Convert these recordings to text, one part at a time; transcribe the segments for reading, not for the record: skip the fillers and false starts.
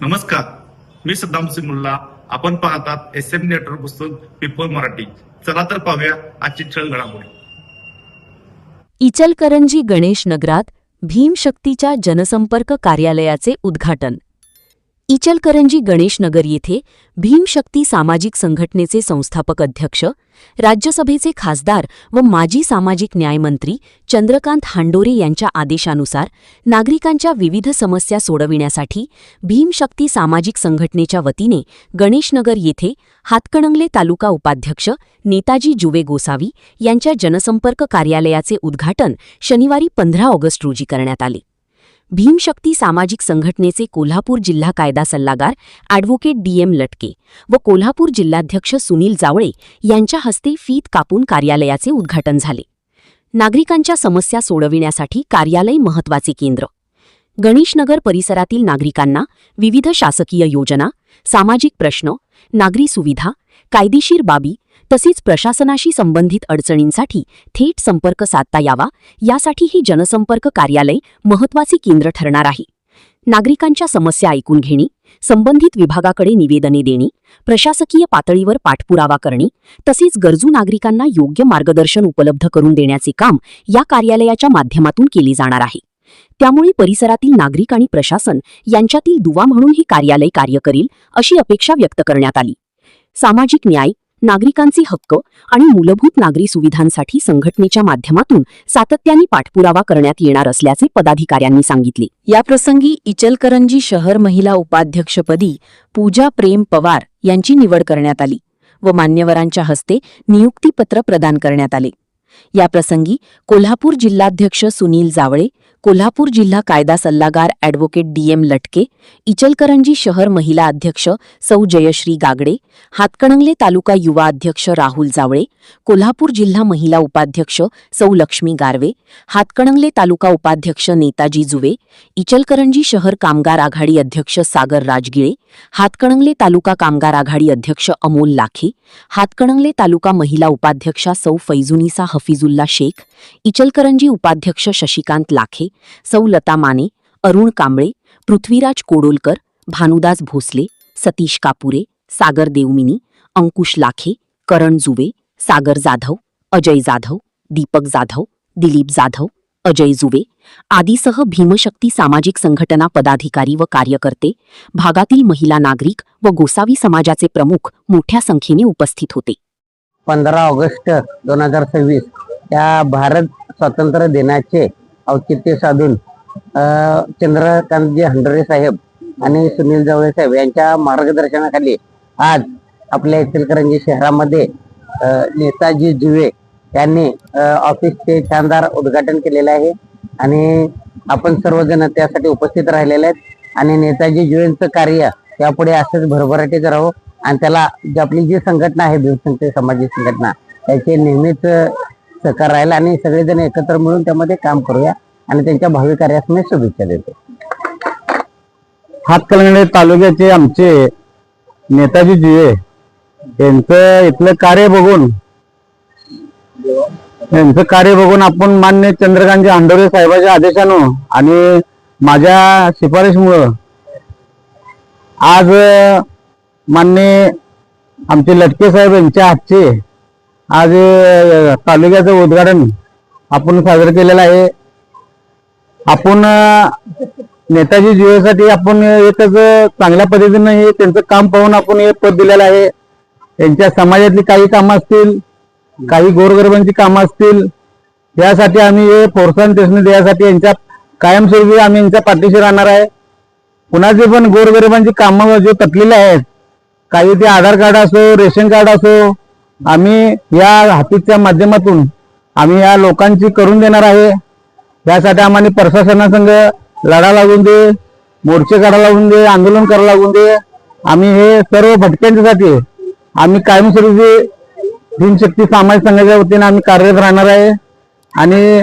नमस्कार, मी सद्दाम सिंग मुल्ला. आपण पाहतात SM नेटवर्क पुस्तक पीपल मराठी. चला तर पाहूया आजची ठळक घडामोडी. इचलकरंजी गणेश नगरात भीमशक्तीच्या जनसंपर्क कार्यालयाचे उद्घाटन. इचलकरंजी गणेश नगर येथे भीमशक्ती सामाजिक संघटनेचे संस्थापक अध्यक्ष, राज्यसभेचे खासदार व माजी सामाजिक न्यायमंत्री चंद्रकांत हांडोरे यांच्या आदेशानुसार नागरिकांच्या विविध समस्या सोडविण्यासाठी भीमशक्ती सामाजिक संघटनेच्या वतीने गणेशनगर येथे हातकणंगले तालुका उपाध्यक्ष नेताजी जुवे गोसावी यांच्या जनसंपर्क कार्यालयाचे उद्घाटन शनिवारी 15 ऑगस्ट रोजी करण्यात आले. भीमशक्ती सामाजिक संघटनेचे कोल्हापूर जिल्हा कायदा सल्लागार ॲडव्होकेट DM लटके व कोल्हापूर जिल्हाध्यक्ष सुनील जावळे यांच्या हस्ते फीत कापून कार्यालयाचे उद्घाटन झाले. नागरिकांच्या समस्या सोडविण्यासाठी कार्यालय महत्त्वाचे केंद्र. गणेशनगर परिसरातील नागरिकांना विविध शासकीय योजना, सामाजिक प्रश्न, नागरी सुविधा, कायदेशीर बाबी तसेच प्रशासनाशी संबंधित अडचणींसाठी थेट संपर्क साधता यावा यासाठी ही जनसंपर्क कार्यालय महत्त्वाचे केंद्र ठरणार आहे. नागरिकांच्या समस्या ऐकून घेणे, संबंधित विभागाकडे निवेदने देणे, प्रशासकीय पातळीवर पाठपुरावा करणे तसेच गरजू नागरिकांना योग्य मार्गदर्शन उपलब्ध करून देण्याचे काम या कार्यालयाच्या माध्यमातून केले जाणार आहे. त्यामुळे परिसरातील नागरिक आणि प्रशासन यांच्यातील दुवा म्हणून हे कार्यालय कार्य करेल अशी अपेक्षा व्यक्त करण्यात आली. सामाजिक न्याय, नागरिकांचे हक्क आणि मूलभूत नागरी सुविधांसाठी संघटनेच्या माध्यमातून सातत्याने पाठपुरावा करण्यात येणार असल्याचे पदाधिकाऱ्यांनी सांगितले. याप्रसंगी इचलकरंजी शहर महिला उपाध्यक्षपदी पूजा प्रेम पवार यांची निवड करण्यात आली व मान्यवरांच्या हस्ते नियुक्तीपत्र प्रदान करण्यात आले. याप्रसंगी कोल्हापूर जिल्हाध्यक्ष सुनील जावळे, कोल्हापूर जिल्हा कायदा सल्लागार ॲडव्होकेट DM लटके, इचलकरंजी शहर महिला अध्यक्ष सौ जयश्री गागडे, हातकणंगले तालुका युवा अध्यक्ष राहुल जावळे, कोल्हापूर जिल्हा महिला उपाध्यक्ष सौ लक्ष्मी गारवे, हातकणंगले तालुका उपाध्यक्ष नेताजी जुवे, इचलकरंजी शहर कामगार आघाडी अध्यक्ष सागर राजगिळे, हातकणंगले तालुका कामगार आघाडी अध्यक्ष अमोल लाखे, हातकणंगले तालुका महिला उपाध्यक्षा सौ फैजुनिसा हफिजुल्ला शेख, इचलकरंजी उपाध्यक्ष शशिकांत लाखे, सौ लता माने, अरुण कांबळे, पृथ्वीराज कोडोलकर, भानुदास भोसले, सतीश कापुरे, सागर देवमिनी, अंकुश लाखे, करण जुवे, सागर जाधव, अजय जाधव, दीपक जाधव, दिलीप जाधव, अजय जुवे आदीसह भीमशक्ती सामाजिक संघटना पदाधिकारी व कार्यकर्ते, भागातील महिला नागरिक व गोसावी समाजाचे प्रमुख मोठ्या संख्येने उपस्थित होते. 15 ऑगस्ट 2026 या भारत स्वातंत्र्य दिनाचे औचित्य साधून चंद्रकांतजी हांडोरे साहेब आणि सुनील जावळे साहेब यांच्या मार्गदर्शनाखाली आज आपल्या इचलकरंजी शहरामध्ये नेताजी जुवे यांनी ऑफिसचे शानदार उद्घाटन केलेले आहे आणि आपण सर्वजण त्यासाठी उपस्थित राहिलेले आहेत. आणि नेताजी जुवेंचं कार्य यापुढे असंच भरभराटीत राहावं आणि त्याला आपली जी संघटना आहे भीमशक्ती सामाजिक संघटना त्याचे नेहमीच सहकार राहील आणि सगळेजण एकत्र मिळून त्यामध्ये काम करूया आणि त्यांच्या भावी कार्यास मी शुभेच्छा देतो. हातकणंगले तालुक्याचे आमचे नेताजी जुवे यांचं इथलं कार्य बघून आपण मान्य चंद्रकांतजी हांडोरे साहेबांच्या आदेशानं आणि माझ्या शिफारशीमुळं आज मान्य आमचे लटके साहेब यांच्या हातचे आज तालुक्याचं उद्घाटन आपण साजरं केलेलं आहे. आपण नेताजी जुवेसाठी आपण एकच चांगल्या पद्धतीनं हे त्यांचं काम पाहून आपण हे पद दिलेलं आहे. त्यांच्या समाजातली काही कामं असतील, काही गोरगरिबांची कामं असतील, यासाठी आम्ही हे प्रोत्साहन देण्यासाठी यांच्या कायमस्वरूपी आम्ही यांच्या पाठीशी राहणार आहे. कुणाचे पण गोरगरिबांची कामं जे तटलेले आहेत, काही ते आधार कार्ड असो, रेशन कार्ड असो, आम्ही या हातीच्या माध्यमातून आम्ही या लोकांची करून देणार आहे. यासाठी आम्हाला प्रशासनासंग लढा लागून दे, मोर्चे काढा लागून दे, आंदोलन करायला लागून दे, आम्ही हे सर्व भटक्यांच्यासाठी आम्ही कायमस्वरूपी भीमशक्ती सामाजिक संघाच्या वतीने आम्ही कार्यरत राहणार आहे. आणि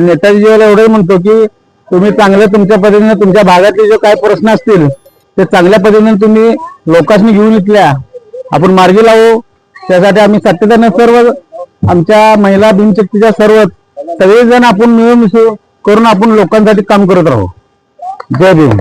नेताजीला एवढंही म्हणतो की तुम्ही चांगलं तुमच्या पद्धतीने तुमच्या भागातले जो काय प्रश्न असतील ते चांगल्या पद्धतीने तुम्ही लोकांनी घेऊन इथल्या आपण मार्गी लावू. त्यासाठी आम्ही सातत्याने सर्व आमच्या महिला भीमशक्तीच्या सगळेजण आपण मिळून करून आपण लोकांसाठी काम करत राहू. जय भीम.